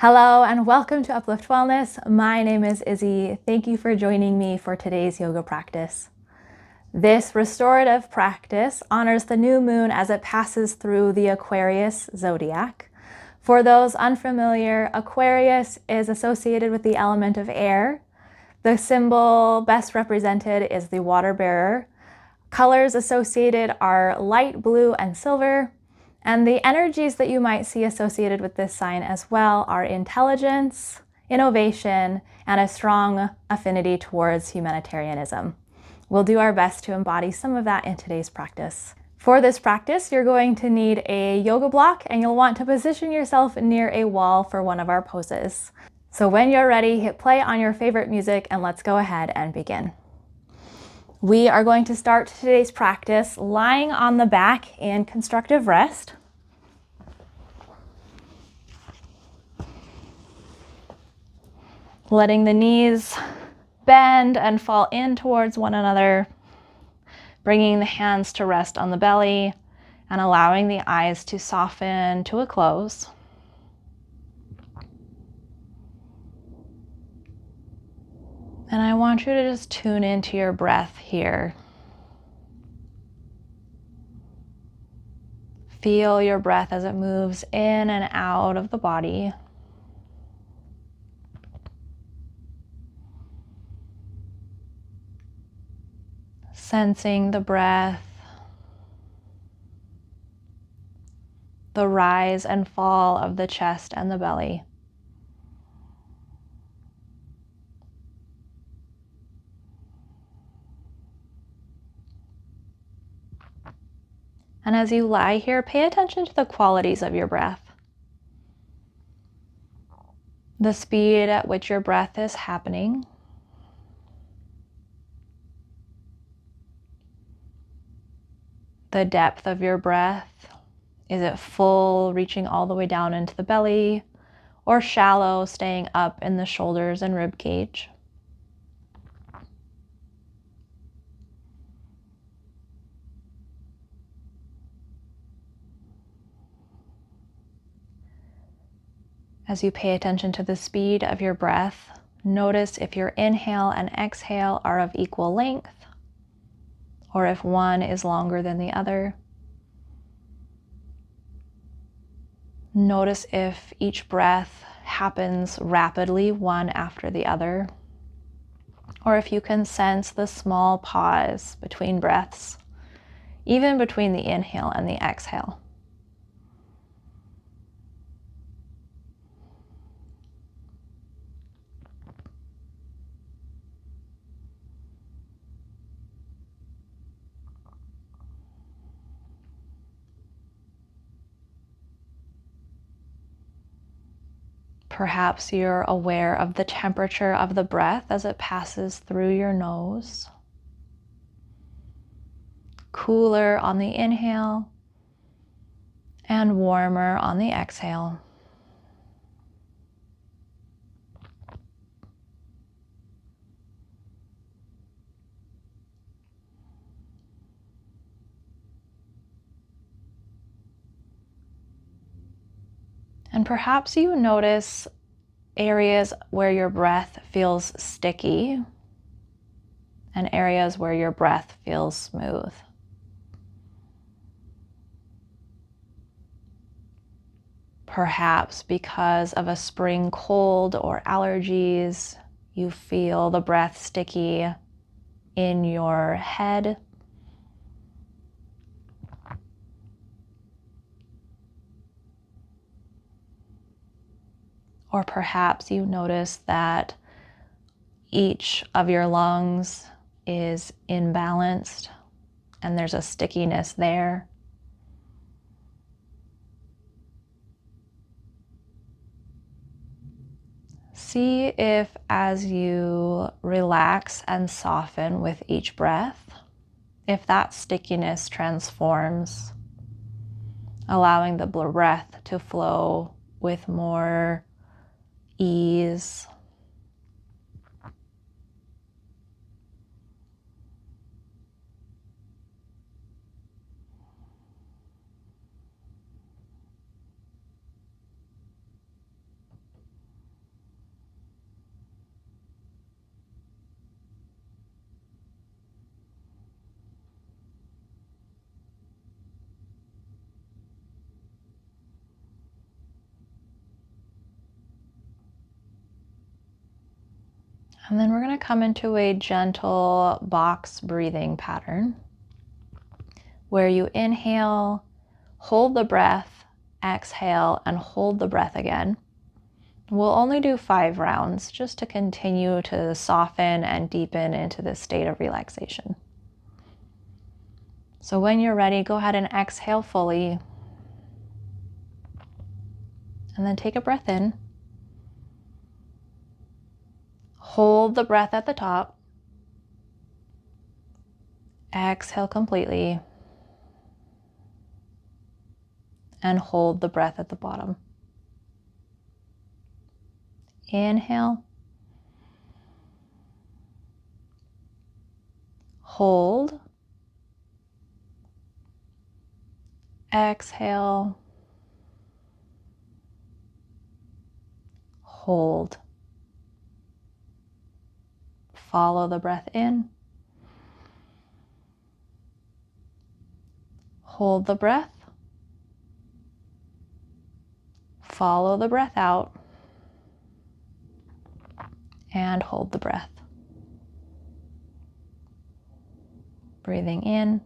Hello and welcome to Uplift Wellness. My name is Izzy. Thank you for joining me for today's yoga practice. This restorative practice honors the new moon as it passes through the Aquarius zodiac. For those unfamiliar, Aquarius is associated with the element of air. The symbol best represented is the water bearer. Colors associated are light blue and silver. And the energies that you might see associated with this sign as well are intelligence, innovation, and a strong affinity towards humanitarianism. We'll do our best to embody some of that in today's practice. For this practice, you're going to need a yoga block and you'll want to position yourself near a wall for one of our poses. So when you're ready, hit play on your favorite music and let's go ahead and begin. We are going to start today's practice lying on the back in constructive rest. Letting the knees bend and fall in towards one another, bringing the hands to rest on the belly and allowing the eyes to soften to a close. And I want you to just tune into your breath here. Feel your breath as it moves in and out of the body. Sensing the breath, the rise and fall of the chest and the belly. And as you lie here, pay attention to the qualities of your breath. The speed at which your breath is happening. The depth of your breath. Is it full, reaching all the way down into the belly, or shallow, staying up in the shoulders and rib cage? As you pay attention to the speed of your breath, notice if your inhale and exhale are of equal length, or if one is longer than the other. Notice if each breath happens rapidly, one after the other, or if you can sense the small pause between breaths, even between the inhale and the exhale. Perhaps you're aware of the temperature of the breath as it passes through your nose. Cooler on the inhale and warmer on the exhale. And perhaps you notice areas where your breath feels sticky and areas where your breath feels smooth. Perhaps because of a spring cold or allergies, you feel the breath sticky in your head. Or perhaps you notice that each of your lungs is imbalanced and there's a stickiness there. See if as you relax and soften with each breath, if that stickiness transforms, allowing the breath to flow with more ease. And then we're going to come into a gentle box breathing pattern where you inhale, hold the breath, exhale, and hold the breath again. We'll only do 5 rounds just to continue to soften and deepen into this state of relaxation. So when you're ready, go ahead and exhale fully. And then take a breath in. Hold the breath at the top. Exhale completely. And hold the breath at the bottom. Inhale. Hold. Exhale. Hold. Follow the breath in. Hold the breath. Follow the breath out. And hold the breath. Breathing in.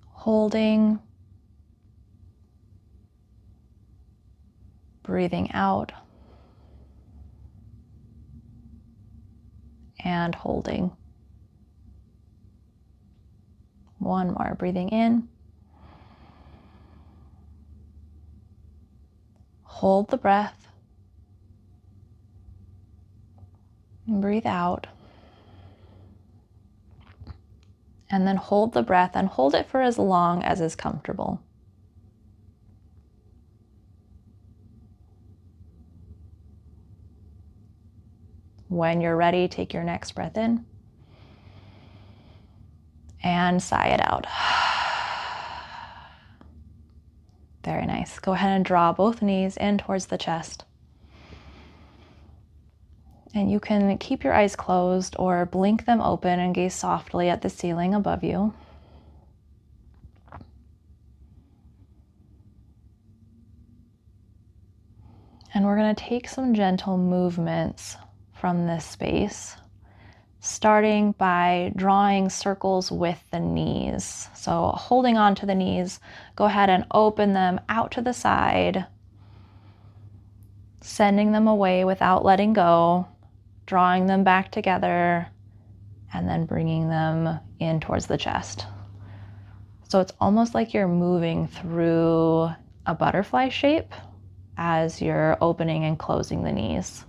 Holding. Breathing out. And holding. One more. Breathing in. Hold the breath. And breathe out. And then hold the breath and hold it for as long as is comfortable. When you're ready, take your next breath in and sigh it out. Very nice. Go ahead and draw both knees in towards the chest. And you can keep your eyes closed or blink them open and gaze softly at the ceiling above you. And we're going to take some gentle movements from this space, starting by drawing circles with the knees. So holding on to the knees, go ahead and open them out to the side, sending them away without letting go, drawing them back together, and then bringing them in towards the chest. So it's almost like you're moving through a butterfly shape as you're opening and closing the knees.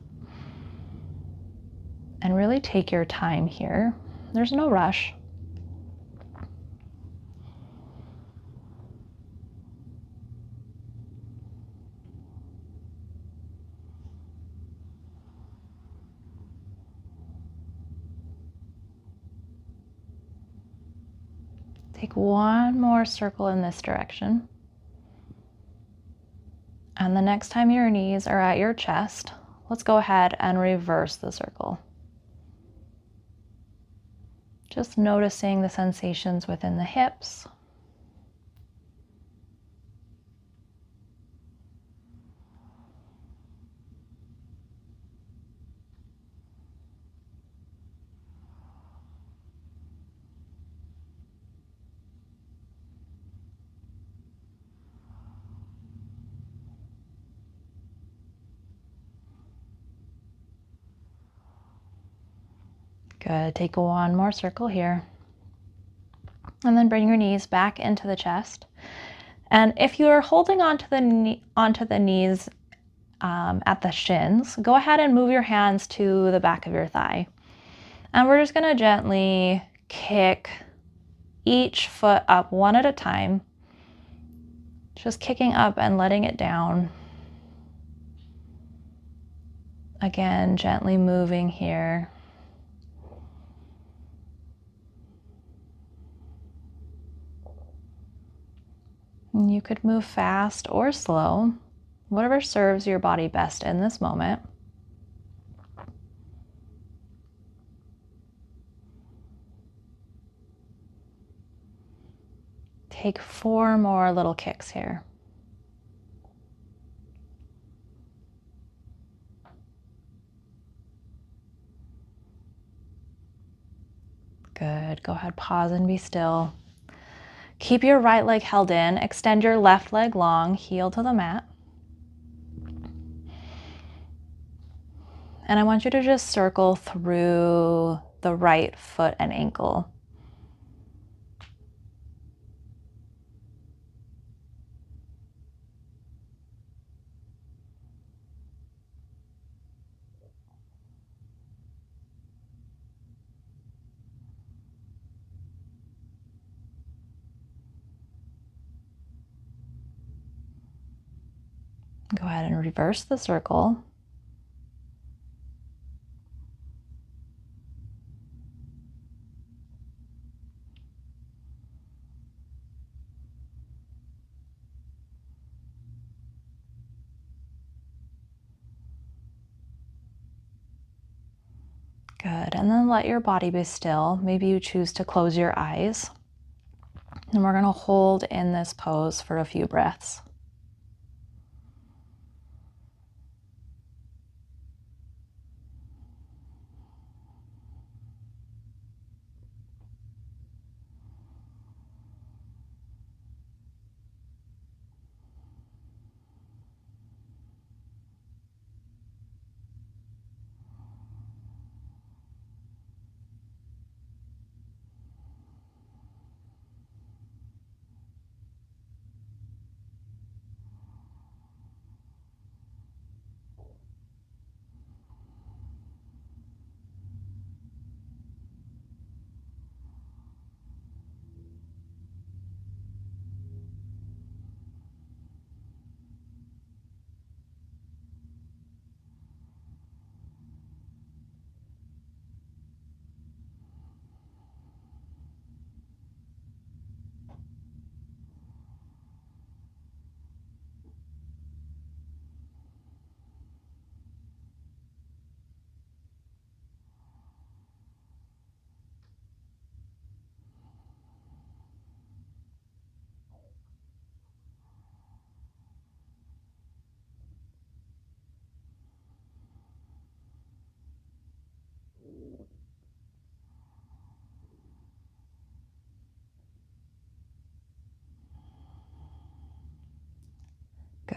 And really take your time here. There's no rush. Take one more circle in this direction. And the next time your knees are at your chest, let's go ahead and reverse the circle. Just noticing the sensations within the hips. Good. Take one more circle here. And then bring your knees back into the chest. And if you're holding onto the knees at the shins, go ahead and move your hands to the back of your thigh. And we're just going to gently kick each foot up one at a time. Just kicking up and letting it down. Again, gently moving here. And you could move fast or slow, whatever serves your body best in this moment. Take 4 more little kicks here. Good. Go ahead, pause and be still. Keep your right leg held in. Extend your left leg long, heel to the mat. And I want you to just circle through the right foot and ankle. Go ahead and reverse the circle. Good, and then let your body be still. Maybe you choose to close your eyes. And we're gonna hold in this pose for a few breaths.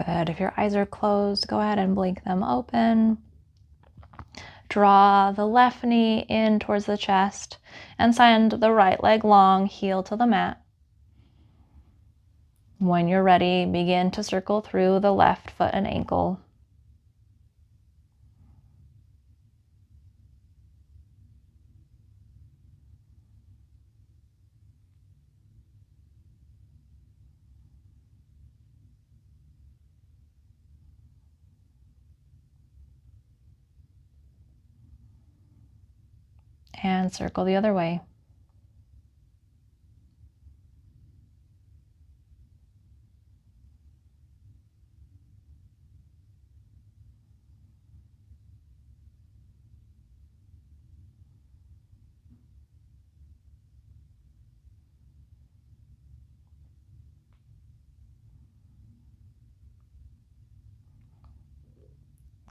Good. If your eyes are closed, go ahead and blink them open. Draw the left knee in towards the chest and send the right leg long, heel to the mat. When you're ready, begin to circle through the left foot and ankle. And circle the other way.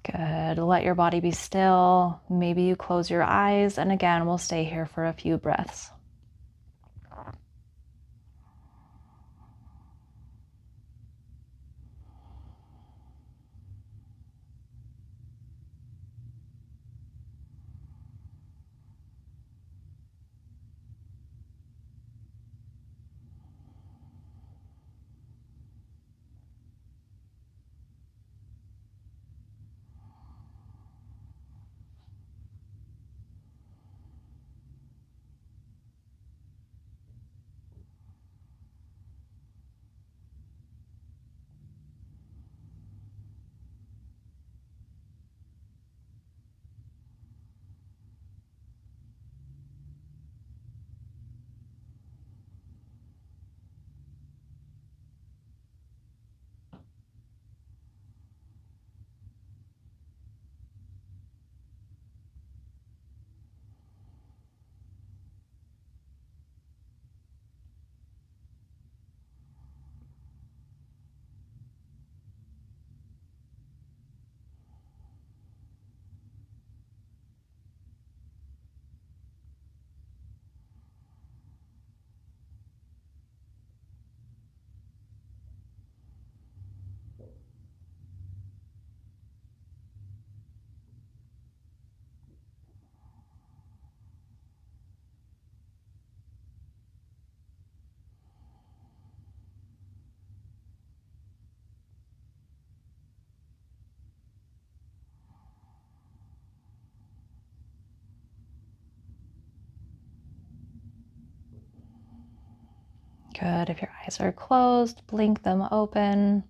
Good. Let your body be still. Maybe you close your eyes, and again, we'll stay here for a few breaths. Good. If your eyes are closed, blink them open.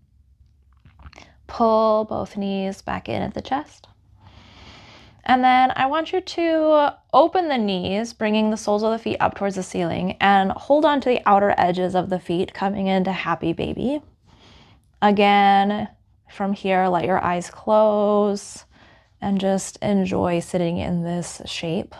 Pull both knees back in at the chest. And then I want you to open the knees, bringing the soles of the feet up towards the ceiling, and hold on to the outer edges of the feet, coming into happy baby. Again, from here, let your eyes close and just enjoy sitting in this shape.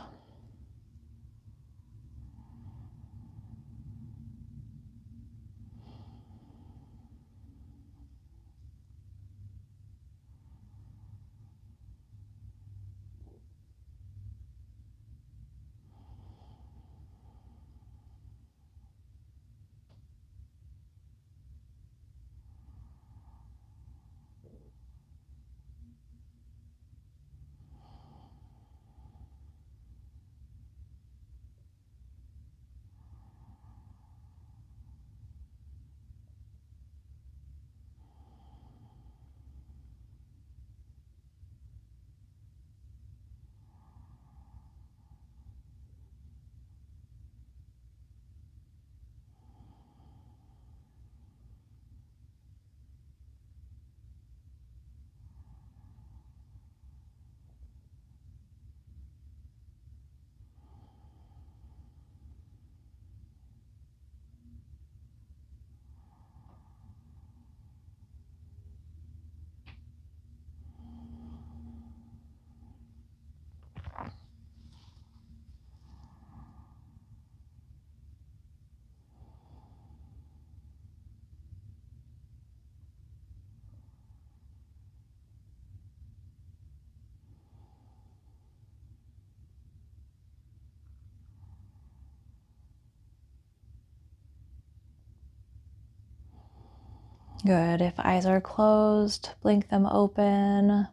Good. If eyes are closed, blink them open.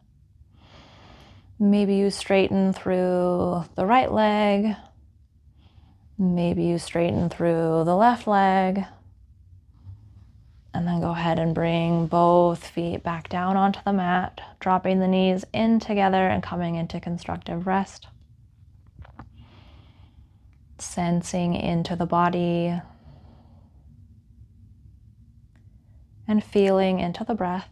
Maybe you straighten through the right leg. Maybe you straighten through the left leg. And then go ahead and bring both feet back down onto the mat, dropping the knees in together and coming into constructive rest. Sensing into the body and feeling into the breath.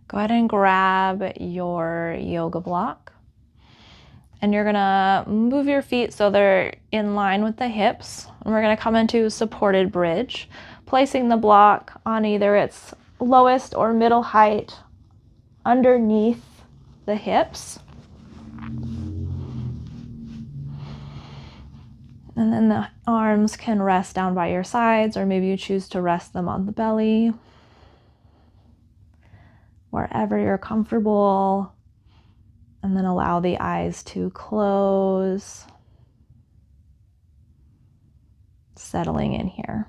Go ahead and grab your yoga block. And you're gonna move your feet so they're in line with the hips. And we're gonna come into supported bridge, placing the block on either its lowest or middle height underneath the hips. And then the arms can rest down by your sides, or maybe you choose to rest them on the belly. Wherever you're comfortable. And then allow the eyes to close, settling in here.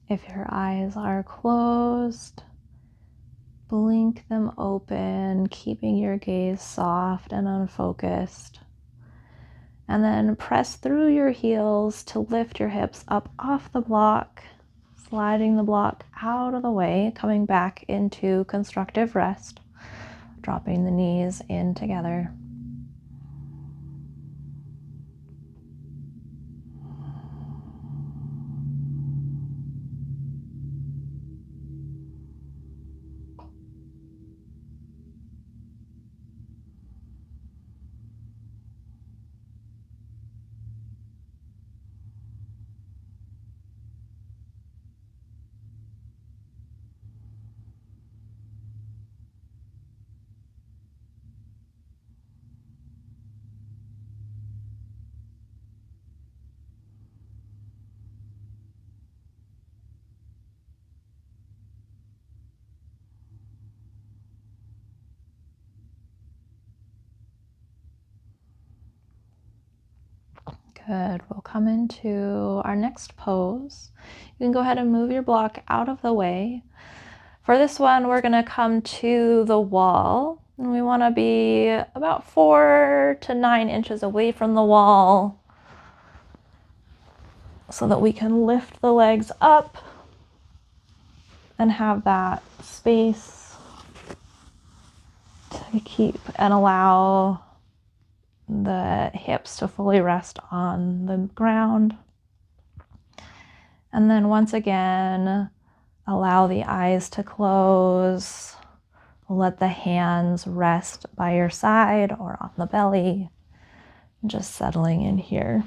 If your eyes are closed, blink them open, keeping your gaze soft and unfocused. And then press through your heels to lift your hips up off the block, sliding the block out of the way, coming back into constructive rest, dropping the knees in together. Good. We'll come into our next pose. You can go ahead and move your block out of the way. For this one, we're going to come to the wall. And we want to be about 4 to 9 inches away from the wall so that we can lift the legs up and have that space to keep and allow the hips to fully rest on the ground. And then once again, allow the eyes to close. Let the hands rest by your side or on the belly. Just settling in here.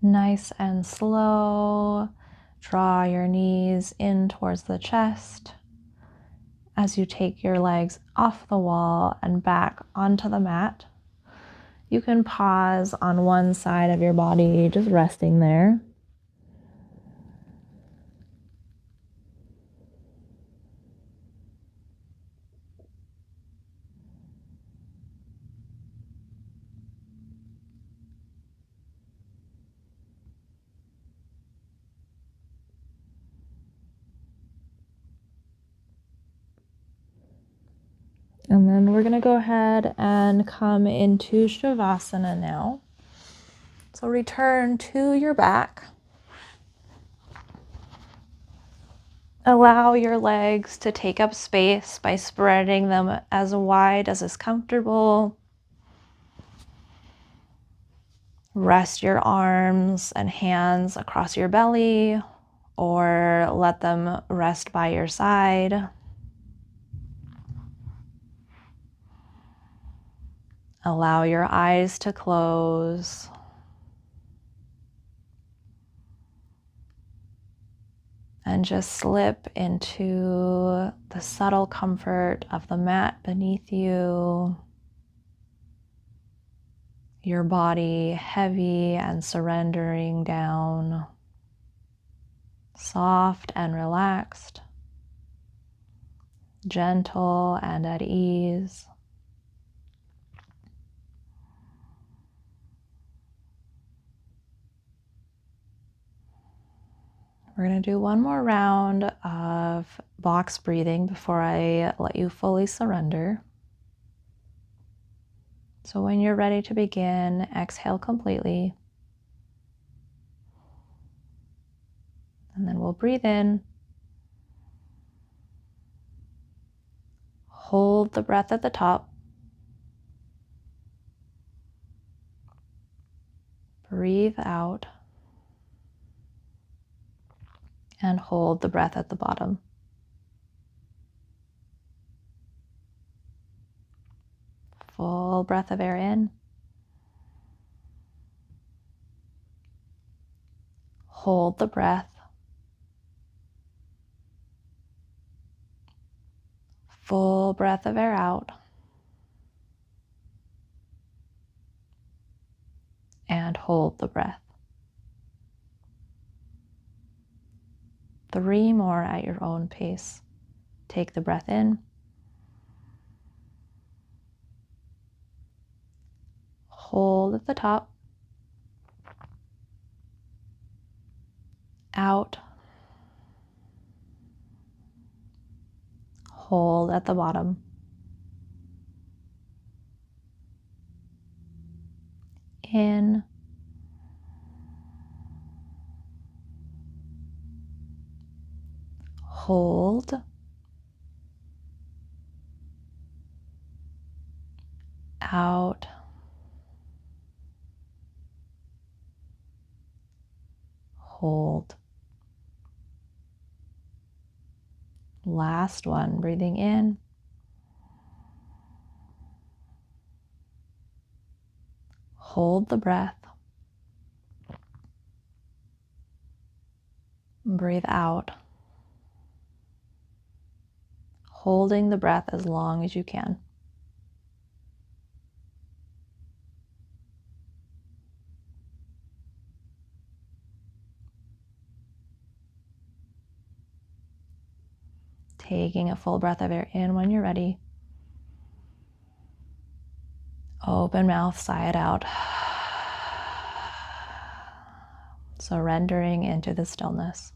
Nice and slow, draw your knees in towards the chest as you take your legs off the wall and back onto the mat. You can pause on one side of your body, just resting there. And then we're going to go ahead and come into Shavasana now. So return to your back. Allow your legs to take up space by spreading them as wide as is comfortable. Rest your arms and hands across your belly or let them rest by your side. Allow your eyes to close. And just slip into the subtle comfort of the mat beneath you. Your body heavy and surrendering down. Soft and relaxed. Gentle and at ease. We're going to do one more round of box breathing before I let you fully surrender. So when you're ready to begin, exhale completely. And then we'll breathe in. Hold the breath at the top. Breathe out. And hold the breath at the bottom. Full breath of air in. Hold the breath. Full breath of air out. And hold the breath. 3 more at your own pace. Take the breath in. Hold at the top. Out. Hold at the bottom. In. Hold. Out. Hold. Last one, breathing in. Hold the breath. Breathe out. Holding the breath as long as you can. Taking a full breath of air in when you're ready. Open mouth, sigh it out. Surrendering into the stillness.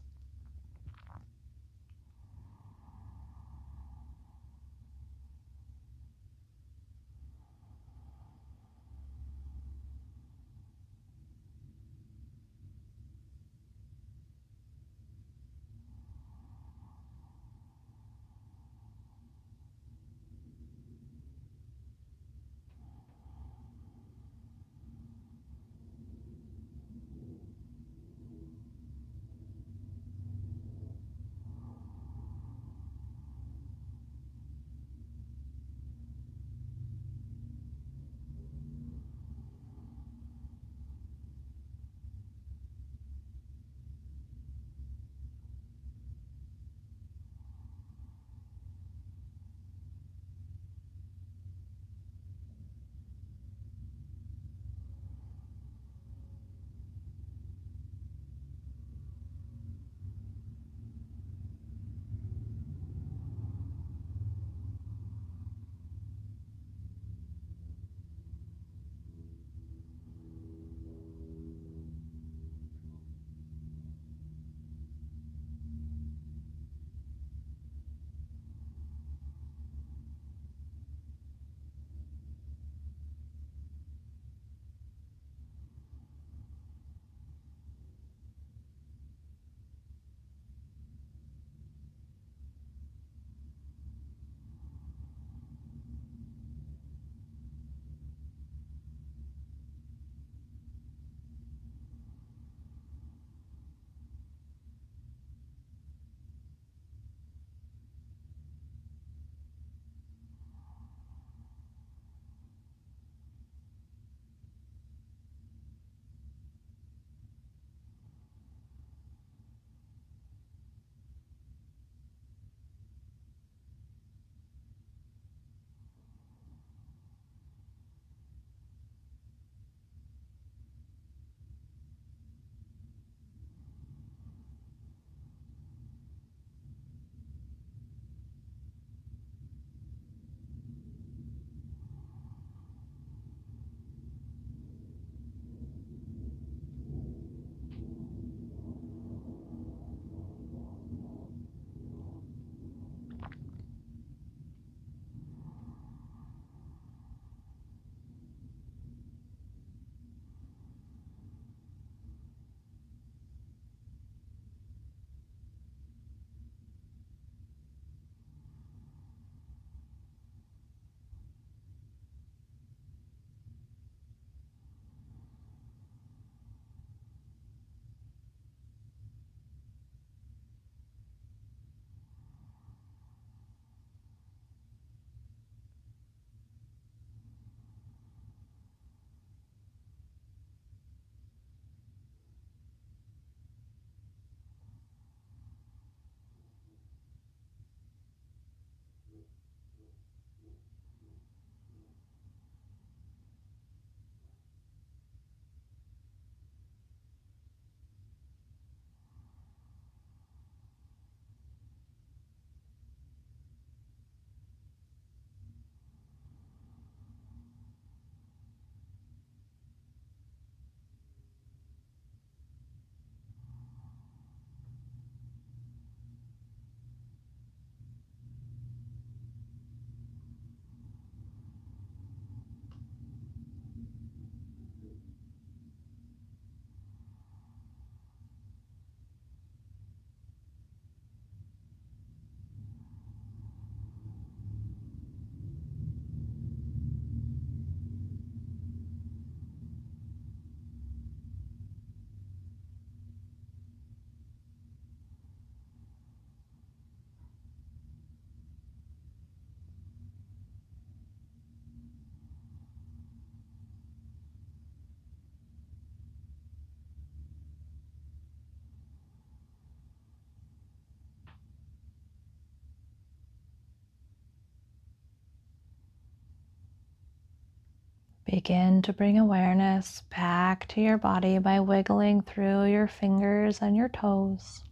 Begin to bring awareness back to your body by wiggling through your fingers and your toes.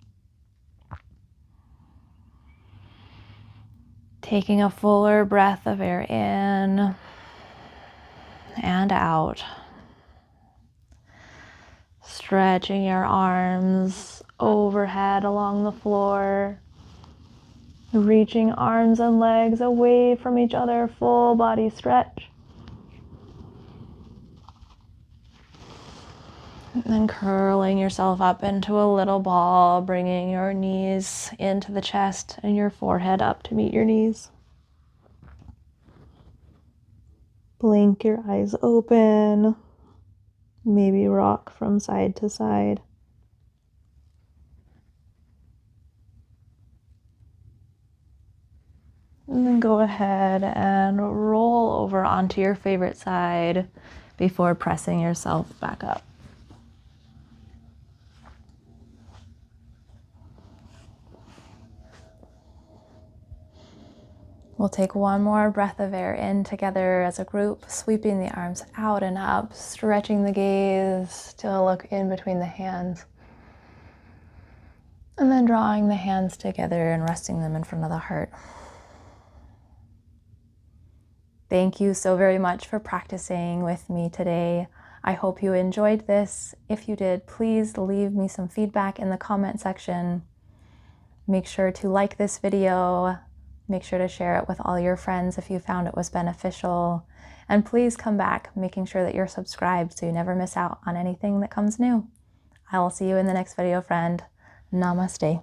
Taking a fuller breath of air in and out. Stretching your arms overhead along the floor. Reaching arms and legs away from each other, full body stretch. And then curling yourself up into a little ball, bringing your knees into the chest and your forehead up to meet your knees. Blink your eyes open. Maybe rock from side to side. And then go ahead and roll over onto your favorite side before pressing yourself back up. We'll take one more breath of air in together as a group, sweeping the arms out and up, stretching the gaze to look in between the hands. And then drawing the hands together and resting them in front of the heart. Thank you so very much for practicing with me today. I hope you enjoyed this. If you did, please leave me some feedback in the comment section. Make sure to like this video. Make sure to share it with all your friends if you found it was beneficial. And please come back, making sure that you're subscribed so you never miss out on anything that comes new. I will see you in the next video, friend. Namaste.